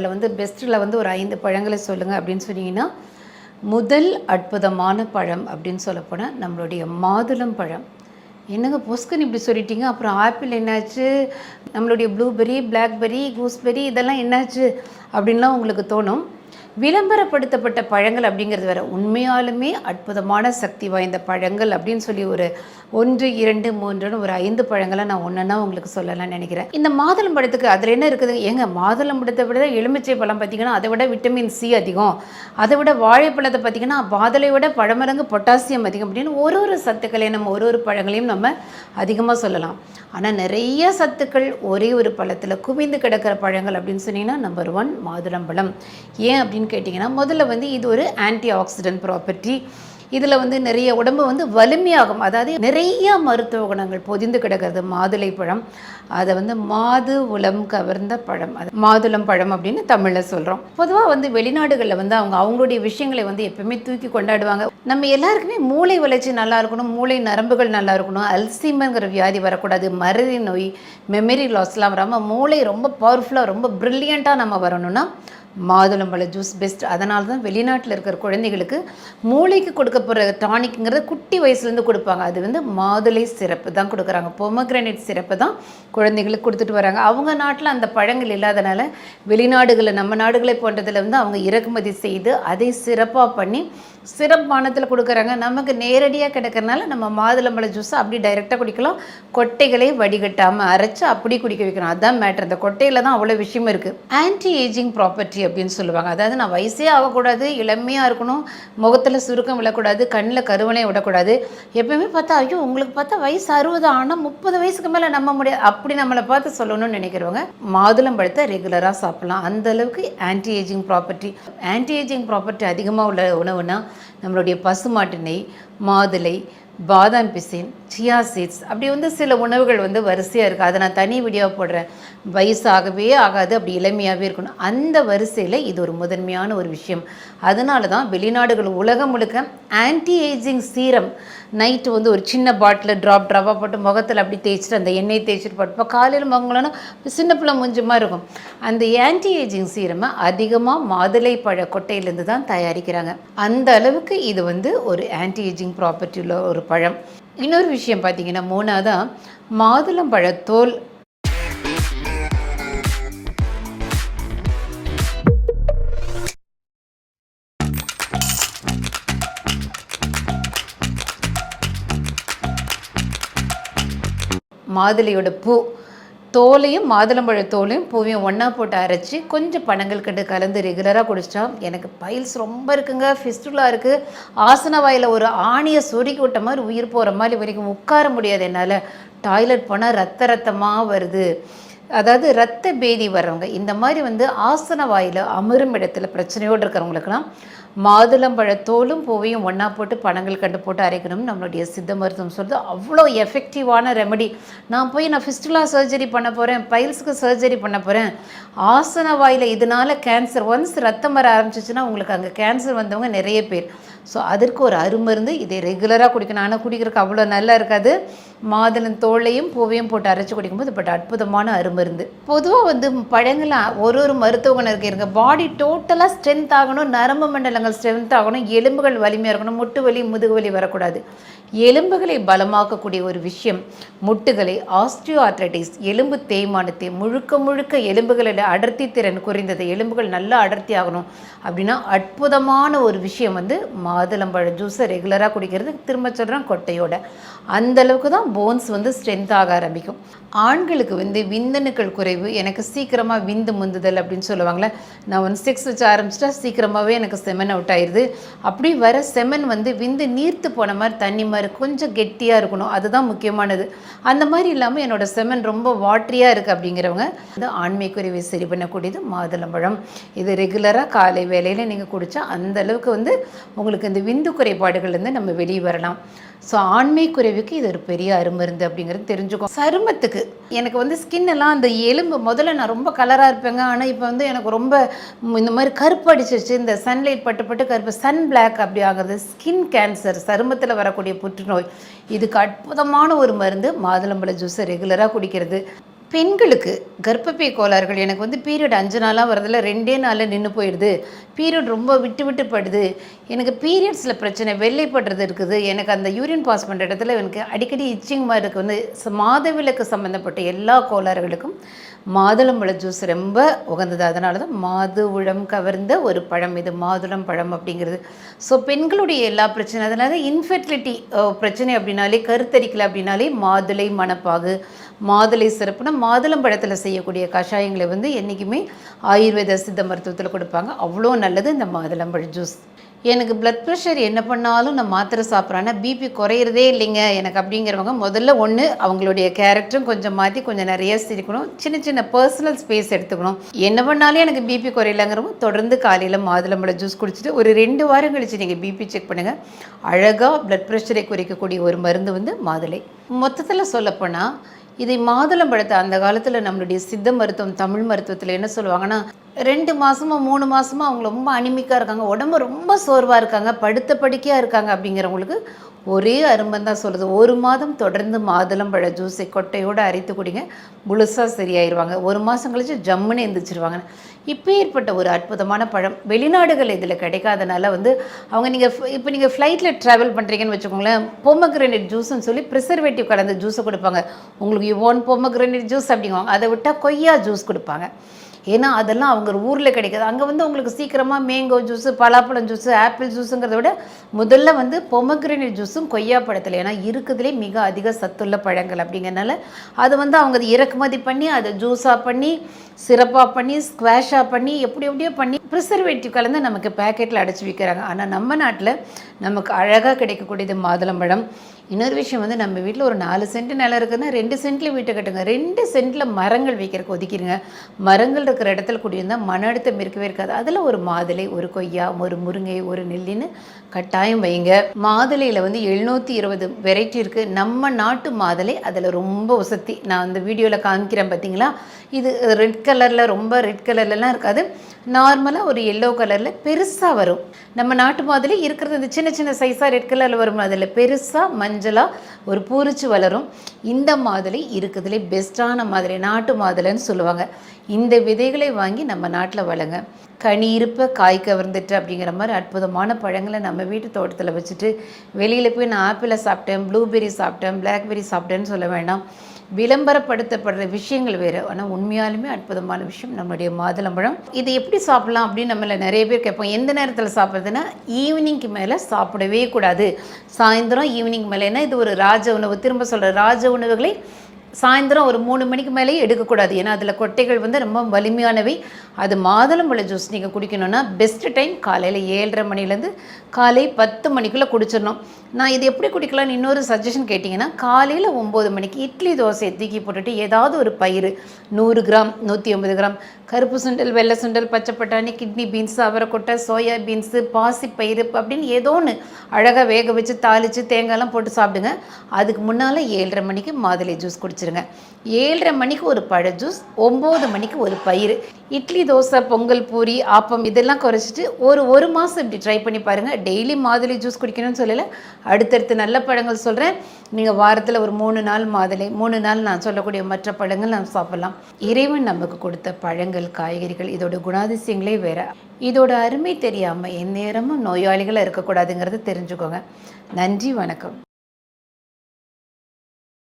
இதில் வந்து பெஸ்ட்டில் வந்து ஒரு 5 பழங்களை சொல்லுங்கள் அப்படின்னு சொன்னீங்கன்னா, முதல் அற்புதமான பழம் அப்படின்னு சொல்லப்போனால் நம்மளுடைய மாதுளம் பழம். என்னங்க பொஸ்க்குன்னு இப்படி சொல்லிட்டீங்க, அப்புறம் ஆப்பிள் என்னாச்சு, நம்மளுடைய ப்ளூபெர்ரி, பிளாக்பெர்ரி, கூஸ்பெர்ரி இதெல்லாம் என்னாச்சு அப்படின்லாம் உங்களுக்கு தோணும். விளம்பரப்படுத்தப்பட்ட பழங்கள் அப்படிங்கிறது வேறு, உண்மையாலுமே அற்புதமான சக்தி வாய்ந்த பழங்கள் அப்படின்னு சொல்லி ஒரு 1, 2, 3ன்னு ஒரு 5 பழங்களை நான் ஒன்றுன்னா உங்களுக்கு சொல்லலாம்னு நினைக்கிறேன். இந்த மாதுளம் பழத்துக்கு அதில் என்ன இருக்குது? ஏங்க மாதுளம் பழத்தை விட எலுமிச்சை பழம் பார்த்திங்கன்னா அதை விட விட்டமின் சி அதிகம், அதை விட வாழைப்பழத்தை பார்த்திங்கன்னா மாதுளை விட பழமடங்கு பொட்டாசியம் அதிகம் அப்படின்னு ஒரு சத்துக்களையும் நம்ம ஒரு பழங்களையும் நம்ம அதிகமாக சொல்லலாம். ஆனால் நிறைய சத்துக்கள் ஒரே ஒரு பழத்தில் குவிந்து கிடக்கிற பழங்கள் அப்படின்னு சொன்னீங்கன்னா நம்பர் 1 மாதுளம்பழம். ஏன் அப்படின்னு கேட்டிங்கன்னா, முதல்ல வந்து இது ஒரு ஆன்டி ஆக்சிடென்ட் ப்ராப்பர்ட்டி. இதில் வந்து நிறைய உடம்பு வந்து வலிமையாகும், அதாவது நிறைய மருத்துவ குணங்கள் பொதிந்து கிடக்கிறது மாதுளை பழம். அதை வந்து மாது உளம் கவர்ந்த பழம், அது மாதுளம் பழம் அப்படின்னு தமிழில் சொல்கிறோம். பொதுவாக வந்து வெளிநாடுகளில் வந்து அவங்களுடைய விஷயங்களை வந்து எப்பவுமே தூக்கி கொண்டாடுவாங்க. நம்ம எல்லாருக்குமே மூளை வளர்ச்சி நல்லா இருக்கணும், மூளை நரம்புகள் நல்லா இருக்கணும், அல்சீமர்ங்கிற வியாதி வரக்கூடாது, மறதி நோய், மெமரி லாஸ்லாம் வராமல் மூளை ரொம்ப பவர்ஃபுல்லாக ரொம்ப ப்ரில்லியண்ட்டாக நம்ம வரணும்னா மாதுளம்பழ ஜூஸ் பெஸ்ட். அதனால தான் வெளிநாட்டில் இருக்கிற குழந்தைகளுக்கு மூளைக்கு கொடுக்க போகிற டானிக்ங்கிறத குட்டி வயசுலேருந்து கொடுப்பாங்க. அது வந்து மாதுளை சிறப்பு தான் கொடுக்குறாங்க, பொமக்ரேனேட் சிறப்பு தான் குழந்தைகளுக்கு கொடுத்துட்டு வராங்க. அவங்க நாட்டில் அந்த பழங்கள் இல்லாதனால வெளிநாடுகளில் நம்ம நாடுகளை போன்றதில் வந்து அவங்க இறக்குமதி செய்து அதை சிறப்பாக பண்ணி சிறப்பானத்தில் கொடுக்குறாங்க. நமக்கு நேரடியாக கிடைக்கிறனால நம்ம மாதுளம்பழ ஜூஸை அப்படி டைரெக்டாக குடிக்கலாம், கொட்டைகளை வடிகட்டாமல் அரைச்சி அப்படி குடிக்க வைக்கணும். அதுதான் மேட்ரு. அந்த கொட்டையில் தான் அவ்வளோ விஷயம் இருக்குது. ஆன்டி ஏஜிங் ப்ராப்பர்ட்டி அப்படின்னு சொல்லுவாங்க. அதாவது நான் வயசே ஆகக்கூடாது, இளமையாக இருக்கணும், முகத்தில் சுருக்கம் விழக்கூடாது, கண்ணில் கருவனை விடக்கூடாது. எப்பவுமே பார்த்தா ஐயோ உங்களுக்கு பார்த்தா வயசு 60 ஆனால் 30 வயசுக்கு மேலே நம்ப முடியாது அப்படி நம்மளை பார்த்து சொல்லணும்னு நினைக்கிறவங்க மாதுளம்பழத்தை ரெகுலராக சாப்பிட்லாம். அந்தளவுக்கு anti ageing property. Anti ageing property அதிகமாக உள்ள உணவுனா நம்மளுடைய பசுமாட்டு நெய், மாதுளை, பாதாம் பிசின், சியா சீட்ஸ், அப்படி வந்து சில உணவுகள் வந்து வரிசையாக இருக்குது. அதை நான் தனி வீடியோவாக போடுறேன். வயசாகவே ஆகாது, அப்படி இளமையாகவே இருக்கணும். அந்த வரிசையில் இது ஒரு முதன்மையான ஒரு விஷயம். அதனால தான் வெளிநாடுகள் உலகம் முழுக்க ஆன்டி ஏஜிங் சீரம் நைட்டு வந்து ஒரு சின்ன பாட்டில் ட்ராப்பாக போட்டு முகத்தில் அப்படி தேய்ச்சிட்டு அந்த எண்ணெய் தேய்ச்சிட்டு போட்டு காலையில் மங்களம்னா சின்ன பிள்ளை முஞ்சமாக இருக்கும். அந்த ஆன்டி ஏஜிங் சீரமை அதிகமாக மாதுளை பழ கொட்டையிலேருந்து தான் தயாரிக்கிறாங்க. அந்த அளவுக்கு இது வந்து ஒரு ஆன்டி ஏஜிங் ப்ராப்பர்ட்டி உள்ள ஒரு பழம். இன்னொரு விஷயம் பார்த்தீங்கன்னா, 3ஆவதாக மாதுளம்பழ தோல். மாதுளையோட பூ தோலையும் மாதுளம்பழ தோலையும் பூவையும் ஒன்றா போட்டு அரைச்சி கொஞ்சம் பனங்கள் கண்டு கலந்து ரெகுலராக குடிச்சிட்டா, எனக்கு பைல்ஸ் ரொம்ப இருக்குங்க, ஃபிஸ்டுலா இருக்குது, ஆசன வாயில் ஒரு ஆணியை சொருக்கி விட்ட மாதிரி உயிர் போகிற மாதிரி வரைக்கும் உட்கார முடியாது என்னால், டாய்லெட் போனால் ரத்தமாக வருது, அதாவது ரத்த பேதி வர்றவங்க, இந்த மாதிரி வந்து ஆசன வாயில் அமரும் இடத்துல பிரச்சனையோடு இருக்கிறவங்களுக்கெல்லாம் மாதுளம்பழ தோலும் பூவையும் ஒன்றா போட்டு பனங்கள் கண்டு போட்டு அரைக்கணும்னு நம்மளுடைய சித்த மருத்துவம் சொல்லுது. அவ்வளோ எஃபெக்டிவான ரெமடி. நான் ஃபிஸ்டுலா சர்ஜரி பண்ண போகிறேன், பைல்ஸுக்கு சர்ஜரி பண்ண போகிறேன், ஆசன வாயில் இதனால் கேன்சர் ஒன்ஸ் ரத்தம் வர ஆரம்பிச்சிச்சுன்னா உங்களுக்கு அங்கே கேன்சர் வந்தவங்க நிறைய பேர். ஸோ அதற்கு ஒரு அருமருந்து. இதை ரெகுலராக குடிக்கணும். ஆனால் குடிக்கிறதுக்கு அவ்வளோ நல்லா இருக்காது. மாதுளம் தோலையும் பூவையும் போட்டு அரைச்சி குடிக்கும்போது பட் அற்புதமான அருமருந்து. பொதுவாக வந்து பழங்கள் ஒரு மருத்துவ குணம் இருக்குது. பாடி டோட்டலாக ஸ்ட்ரென்த் ஆகணும், நரம்பு மண்டலங்கள் ஸ்ட்ரென்த் ஆகணும், எலும்புகள் வலிமையாக இருக்கணும், முட்டு வலி முதுகு வலி வரக்கூடாது. எலும்புகளை பலமாக்கக்கூடிய ஒரு விஷயம் முட்டுகளை, ஆஸ்டியோ ஆர்த்ரைட்டிஸ் எலும்பு தேய்மானத்தை, முழுக்க எலும்புகளில் அடர்த்தி திறன் குறைந்தது, எலும்புகள் நல்லா அடர்த்தி ஆகணும் அப்படின்னா அற்புதமான ஒரு விஷயம் வந்து மாதுளம்பழ ஜூஸை ரெகுலராக குடிக்கிறது. திரும்ப சொல்கிறேன், கொட்டையோட. அந்தளவுக்கு தான் போன்ஸ் வந்து ஸ்ட்ரென்த் ஆக ஆரம்பிக்கும். ஆண்களுக்கு வந்து விந்தணுக்கள் குறைவு, எனக்கு சீக்கிரமாக விந்து முந்துதல் அப்படின்னு சொல்லுவாங்களே, நான் 6 வச்சு ஆரம்பிச்சிட்டா சீக்கிரமாகவே எனக்கு செமன் அவுட் ஆயிடுது. அப்படி வர செமன் வந்து விந்து நீர்த்து போன மாதிரி தண்ணி மாதிரி கொஞ்சம் கெட்டியாக இருக்கணும், அதுதான் முக்கியமானது. அந்த மாதிரி இல்லாமல் என்னோட செமன் ரொம்ப வாட்ரியாக இருக்குது அப்படிங்கிறவங்க வந்து ஆண்மை குறைவை சரி பண்ணக்கூடியது மாதுளம்பழம். இது ரெகுலராக காலை வேலையில் நீங்கள் குடித்தா அந்தளவுக்கு வந்து உங்களுக்கு இந்த விந்து குறைபாடுகள்லேருந்து நம்ம வெளியே வரலாம். ஸோ ஆண்மை குறைவுக்கு இது ஒரு பெரிய அருமருந்து அப்படிங்கிறது தெரிஞ்சுக்கும். சருமத்துக்கு எனக்கு வந்து ஸ்கின் எல்லாம் அந்த எலும்பு முதல்ல நான் ரொம்ப கலராக இருப்பேங்க, ஆனால் இப்போ வந்து எனக்கு ரொம்ப இந்த மாதிரி கருப்பு அடிச்சிருச்சு, இந்த சன்லைட் பட்டு கருப்பு சன் பிளாக் அப்படி ஆகிறது, ஸ்கின் கேன்சர், சருமத்தில் வரக்கூடிய புற்றுநோய், இதுக்கு அற்புதமான ஒரு மருந்து மாதுளம்பழ ஜூஸை ரெகுலராக குடிக்கிறது. பெண்களுக்கு கர்ப்பப்பை கோளாறுகள் எனக்கு வந்து பீரியட் 5 நாளாக வரதில்ல 2 நாளில் நின்று போயிடுது, பீரியட் ரொம்ப விட்டு விட்டு படுது, எனக்கு பீரியட்ஸில் பிரச்சனை வெள்ளைப்படுறது இருக்குது, எனக்கு அந்த யூரின் பாஸ் பண்ணுற இடத்துல எனக்கு அடிக்கடி இச்சிங் மாதிரி இருக்குது வந்து மாதவிலக்கு சம்மந்தப்பட்ட எல்லா கோளாறுகளுக்கும் மாதுளம்பழ ஜூஸ் ரொம்ப உகந்தது. அதனால தான் மாதுளம் கவர்ந்த ஒரு பழம் இது மாதுளம் பழம் அப்படிங்கிறது. ஸோ பெண்களுடைய எல்லா பிரச்சனை அதனால இன்ஃபெர்டிலிட்டி பிரச்சனை அப்படின்னாலே கருத்தரிக்கலை அப்படின்னாலே மாதுளை மணப்பாகு மாதுளை சிறப்புனா மாதுளம்பழத்தில் செய்யக்கூடிய கஷாயங்களை வந்து என்றைக்குமே ஆயுர்வேத சித்த மருத்துவத்தில் கொடுப்பாங்க. அவ்வளோ நல்லது இந்த மாதுளம்பழ ஜூஸ். எனக்கு ப்ளட் ப்ரெஷர் என்ன பண்ணாலும் நான் மாத்திரை சாப்பிட்றேன்னா பிபி குறையிறதே இல்லைங்க எனக்கு அப்படிங்கிறவங்க முதல்ல ஒன்று அவங்களுடைய கேரக்டரும் கொஞ்சம் மாற்றி கொஞ்சம் நிறைய சிரிக்கணும், சின்ன சின்ன பர்சனல் ஸ்பேஸ் எடுத்துக்கணும். என்ன பண்ணாலும் எனக்கு பிபி குறையிலங்கிறவங்க தொடர்ந்து காலையில் மாதுளம்பழ ஜூஸ் குடிச்சிட்டு ஒரு 2 வாரம் கழித்து நீங்கள் பிபி செக் பண்ணுங்கள். அழகாக ப்ளட் ப்ரெஷரை குறைக்கக்கூடிய ஒரு மருந்து வந்து மாதுளை. மொத்தத்தில் சொல்லப்போனால் இதை மாதுளம்பழத்தை அந்த காலத்தில் நம்மளுடைய சித்த மருத்துவம் தமிழ் மருத்துவத்தில் என்ன சொல்லுவாங்கன்னா 2 மாதமோ 3 மாதமோ அவங்க ரொம்ப அனிமிக்காக இருக்காங்க, உடம்பு ரொம்ப சோர்வாக இருக்காங்க, படுத்த படுக்கையாக இருக்காங்க அப்படிங்கிறவங்களுக்கு ஒரே அரும்பம் தான் சொல்லுது, 1 மாதம் தொடர்ந்து மாதுளம்பழ ஜூஸை கொட்டையோடு அரைத்து குடிங்க, முழுசாக சரியாயிருவாங்க. 1 மாதம் கழிச்சு ஜம்முன்னு எந்திரிச்சிருவாங்க. இப்போ ஏற்பட்ட ஒரு அற்புதமான பழம் வெளிநாடுகள் இதில் கிடைக்காதனால வந்து அவங்க நீங்கள் ஃப்ளைட்டில் ட்ராவல் பண்ணுறீங்கன்னு வச்சுக்கோங்களேன், பொமக்ரேனேட் ஜூஸ்ன்னு சொல்லி ப்ரிசர்வேட்டிவ் கலந்த ஜூஸை கொடுப்பாங்க. உங்களுக்கு யூ வாண்ட் பொமக்ரேனேட் ஜூஸ் அப்படிங்குவாங்க. அதை விட்டால் கொய்யா ஜூஸ் கொடுப்பாங்க. ஏன்னா அதெல்லாம் அவங்க ஊரில் கிடைக்காது. அங்கே வந்து உங்களுக்கு சீக்கிரமாக மேங்கோ ஜூஸு பலாப்பழம் ஜூஸு ஆப்பிள் ஜூஸுங்கிறத விட முதல்ல வந்து பொமக்ரேனேட் ஜூஸும் கொய்யா பழத்தில் ஏன்னா இருக்குதுலே மிக அதிக சத்துள்ள பழங்கள் அப்படிங்கிறனால அது வந்து அவங்க இறக்குமதி பண்ணி அதை ஜூஸாக பண்ணி சிறப்பாக பண்ணி ஸ்குவாஷாக பண்ணி எப்படியோ பண்ணி ப்ரிசர்வேட்டிவ் கலந்து நமக்கு பேக்கெட்டில் அடைச்சி விற்கிறாங்க. ஆனால் நம்ம நாட்டில் நமக்கு அழகாக கிடைக்கக்கூடியது மாதுளம்பழம். இன்னொரு விஷயம் வந்து நம்ம வீட்டில் ஒரு 4 சென்ட் நிலம் இருக்குதுன்னா 2 சென்ட்டில் வீட்டை கட்டுங்க, 2 சென்ட்டில் மரங்கள் வைக்கிறதுக்கு ஒதுக்கிடுங்க. மரங்கள் இருக்கிற இடத்துல குடியிருந்தால் மன அழுத்தம் இருக்கவே இருக்காது. அதில் ஒரு மாதுளை ஒரு கொய்யா ஒரு முருங்கை ஒரு நெல்லின்னு கட்டாயம் வைங்க. மாதுளையில் வந்து 720 வெரைட்டி இருக்குது. நம்ம நாட்டு மாதுளை அதில் ரொம்ப உசத்தி. நான் அந்த வீடியோவில் காமிக்கிறேன் பார்த்தீங்களா, இது ரெட் கலரில் ரொம்ப ரெட் கலர்லலாம் இருக்காது, நார்மலாக ஒரு எல்லோ கலரில் பெருசாக வரும். நம்ம நாட்டு மாதுளை இருக்கிறது இந்த சின்ன சின்ன சைஸாக ரெட் கலரில் வரும், அதில் பெருசாக மஞ்சளாக ஒரு பூரிச்சு வளரும். இந்த மாதுளை இருக்குதுலே பெஸ்ட்டான மாதுளை நாட்டு மாதுளைன்னு சொல்லுவாங்க. இந்த விதைகளை வாங்கி நம்ம நாட்டில் வளங்க. கனி இருப்ப காய் கவர்ந்துட்டு அப்படிங்கிற மாதிரி அற்புதமான பழங்களை நம்ம வீட்டு தோட்டத்தில் வச்சுட்டு வெளியில் போய் நான் ஆப்பிளை சாப்பிட்டேன் ப்ளூபெர்ரி சாப்பிட்டேன் பிளாக்பெர்ரி சாப்பிட்டேன்னு சொல்ல வேண்டாம். விளம்பரப்படுத்தப்படுற விஷயங்கள் வேறு, ஆனால் உண்மையாலுமே அற்புதமான விஷயம் நம்மளுடைய மாதுளம்பழம். இது எப்படி சாப்பிட்லாம் அப்படின்னு நம்மள நிறைய பேர் கேட்போம். எந்த நேரத்தில் சாப்பிட்றதுன்னா ஈவினிங்க்கு மேலே சாப்பிடவே கூடாது. சாயந்தரம் ஈவினிங் மேலேனா இது ஒரு ராஜ உணவு. திரும்ப சொல்கிற ராஜ உணவுகளை சாயந்தரம் ஒரு 3 மணிக்கு மேலேயே எடுக்கக்கூடாது. ஏன்னா அதில் கொட்டைகள் வந்து ரொம்ப வலிமையானவை. அது மாதுளம்பழ ஜூஸ் நீங்கள் குடிக்கணும்னா பெஸ்ட்டு டைம் காலையில் 7:30 மணிலேருந்து காலை 10 மணிக்குள்ளே குடிச்சிடணும். நான் இது எப்படி குடிக்கலாம்னு இன்னொரு சஜஷன் கேட்டிங்கன்னா காலையில் 9 மணிக்கு இட்லி தோசையை தூக்கி போட்டுட்டு ஏதாவது ஒரு பயிறு 100 கிராம் 150 கிராம் கருப்பு சுண்டல் வெள்ளை சுண்டல் பச்சை பட்டாணி கிட்னி பீன்ஸ் அவரைக்கொட்டை சோயா பீன்ஸு பாசி பயிறு அப்படின்னு ஏதோ ஒன்று அழகாக வேக வச்சு தாளித்து தேங்காய்லாம் போட்டு சாப்பிடுங்க. அதுக்கு முன்னால் 7:30 மணிக்கு மாதுளை ஜூஸ் குடிச்சிருங்க. 7:30 மணிக்கு ஒரு பழ ஜூஸ், 9 மணிக்கு ஒரு பயிறு. இட்லி தோசை பொங்கல் பூரி ஆப்பம் இதெல்லாம் குறைச்சிட்டு ஒரு மாதம் இப்படி ட்ரை பண்ணி பாருங்கள். டெய்லி மாதுளை ஜூஸ் குடிக்கணும்னு சொல்லலை, அடுத்தடுத்து நல்ல பழங்கள் சொல்கிறேன். நீங்கள் வாரத்தில் ஒரு 3 நாள் மாதுளை 3 நாள் நான் சொல்லக்கூடிய மற்ற பழங்கள் நாம் சாப்பிட்லாம். இறைவன் நமக்கு கொடுத்த பழங்கள் காய்கறிகள் இதோட குணாதிசயங்களே வேறு. இதோட அருமை தெரியாமல் எந்நேரமும் நோயாளிகளாக இருக்கக்கூடாதுங்கிறத தெரிஞ்சுக்கோங்க. நன்றி, வணக்கம்.